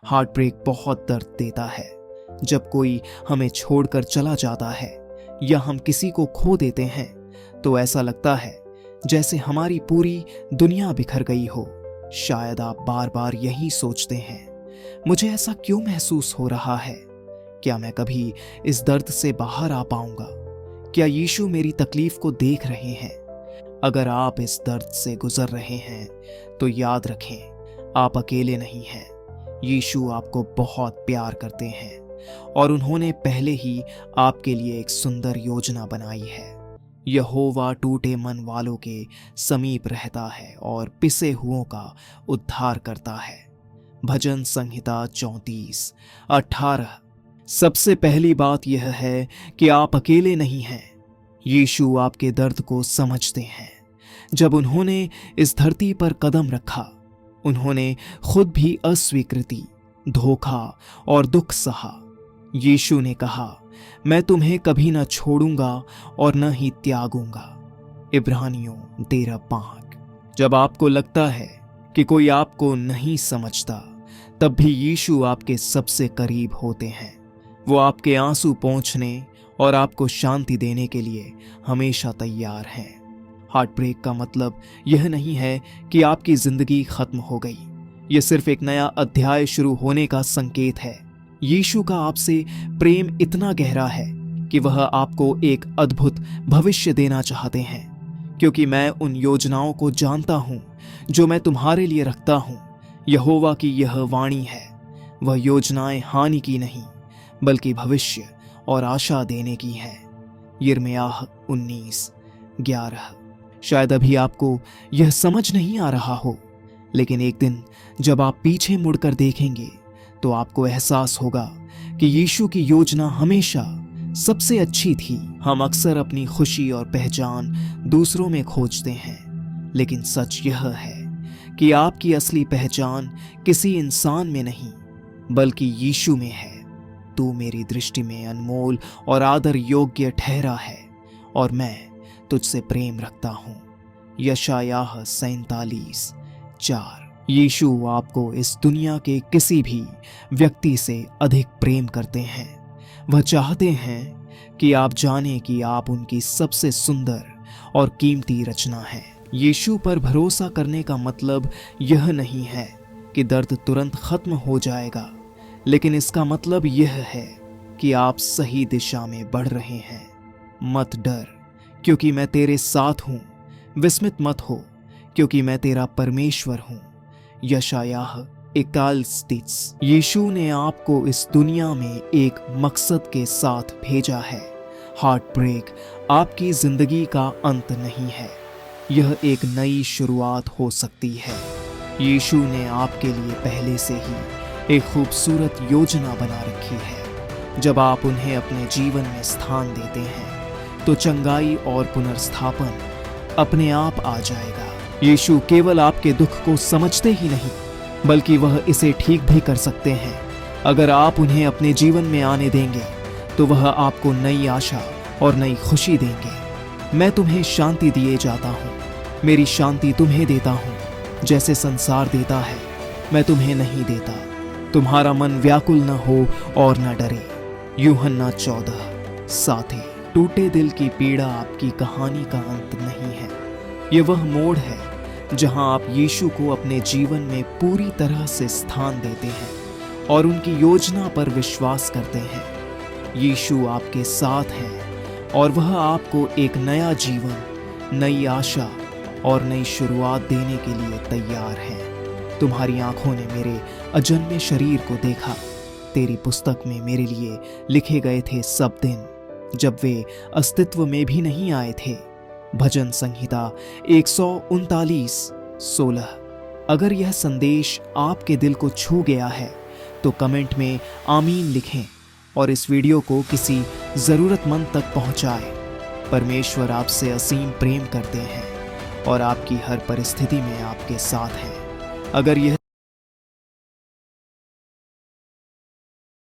Heart break बहुत दर्द देता है। जब कोई हमें छोड़कर चला जाता है या हम किसी को खो देते हैं तो ऐसा लगता है जैसे हमारी पूरी दुनिया बिखर गई हो। शायद आप बार बार यही सोचते हैं, मुझे ऐसा क्यों महसूस हो रहा है? क्या मैं कभी इस दर्द से बाहर आ पाऊंगा? क्या यीशु मेरी तकलीफ को देख रहे हैं? अगर आप इस दर्द से गुजर रहे हैं तो याद रखें, आप अकेले नहीं हैं। यीशु आपको बहुत प्यार करते हैं और उन्होंने पहले ही आपके लिए एक सुंदर योजना बनाई है। यहोवा टूटे मन वालों के समीप रहता है और पिसे हुओं का उद्धार करता है। भजन संहिता 34:18। सबसे पहली बात यह है कि आप अकेले नहीं हैं। यीशु आपके दर्द को समझते हैं। जब उन्होंने इस धरती पर कदम रखा, उन्होंने खुद भी अस्वीकृति, धोखा और दुख सहा। यीशु ने कहा, मैं तुम्हें कभी न छोड़ूंगा और न ही त्यागूंगा। इब्रानियों 13:5। जब आपको लगता है कि कोई आपको नहीं समझता, तब भी यीशु आपके सबसे करीब होते हैं। वो आपके आंसू पोंछने और आपको शांति देने के लिए हमेशा तैयार हैं। हार्ट ब्रेक का मतलब यह नहीं है कि आपकी जिंदगी खत्म हो गई। यह सिर्फ एक नया अध्याय शुरू होने का संकेत है। यीशु का आपसे प्रेम इतना गहरा है कि वह आपको एक अद्भुत भविष्य देना चाहते हैं। क्योंकि मैं उन योजनाओं को जानता हूं जो मैं तुम्हारे लिए रखता हूं। यहोवा की यह वाणी है। वह योजनाएं हानि की नहीं बल्कि भविष्य और आशा देने की है। यिर्मयाह 19:11। शायद अभी आपको यह समझ नहीं आ रहा हो, लेकिन एक दिन जब आप पीछे मुड़कर देखेंगे तो आपको एहसास होगा कि यीशु की योजना हमेशा सबसे अच्छी थी। हम अक्सर अपनी खुशी और पहचान दूसरों में खोजते हैं, लेकिन सच यह है कि आपकी असली पहचान किसी इंसान में नहीं बल्कि यीशु में है। तू मेरी दृष्टि में अनमोल और आदर योग्य ठहरा है और मैं तुझसे प्रेम रखता हूं। यशायाह 47:4। यीशु आपको इस दुनिया के किसी भी व्यक्ति से अधिक प्रेम करते हैं। वह चाहते हैं कि आप जानें कि आप उनकी सबसे सुंदर और कीमती रचना हैं। यीशु पर भरोसा करने का मतलब यह नहीं है कि दर्द तुरंत खत्म हो जाएगा, लेकिन इसका मतलब यह है कि आप सही दिशा में बढ़ रहे हैं। मत डर, क्योंकि मैं तेरे साथ हूं। विस्मित मत हो, क्योंकि मैं तेरा परमेश्वर हूं। यशायाह 41:30। यीशु ने आपको इस दुनिया में एक मकसद के साथ भेजा है। हार्ट ब्रेक आपकी जिंदगी का अंत नहीं है, यह एक नई शुरुआत हो सकती है। यीशु ने आपके लिए पहले से ही एक खूबसूरत योजना बना रखी है। जब आप उन्हें अपने जीवन में स्थान देते हैं तो चंगाई और पुनर्स्थापन अपने आप आ जाएगा। यीशु केवल आपके दुख को समझते ही नहीं बल्कि वह इसे ठीक भी कर सकते हैं। अगर आप उन्हें अपने जीवन में आने देंगे तो वह आपको नई आशा और नई खुशी देंगे। मैं तुम्हें शांति दिए जाता हूँ, मेरी शांति तुम्हें देता हूँ। जैसे संसार देता है मैं तुम्हें नहीं देता। तुम्हारा मन व्याकुल न हो और न डरे। यूहन्ना 14:7। टूटे दिल की पीड़ा आपकी कहानी का अंत नहीं है। ये वह मोड़ है जहां आप यीशु को अपने जीवन में पूरी तरह से स्थान देते हैं और उनकी योजना पर विश्वास करते हैं। यीशु आपके साथ हैं और वह आपको एक नया जीवन, नई आशा और नई शुरुआत देने के लिए तैयार हैं। तुम्हारी आंखों ने मेरे अजन्मे शरीर को देखा। तेरी पुस्तक में मेरे लिए लिखे गए थे सब दिन जब वे अस्तित्व में भी नहीं आए थे। भजन संहिता 139:16। अगर यह संदेश आपके दिल को छू गया है तो कमेंट में आमीन लिखें और इस वीडियो को किसी जरूरतमंद तक पहुंचाएं। परमेश्वर आपसे असीम प्रेम करते हैं और आपकी हर परिस्थिति में आपके साथ हैं। अगर यह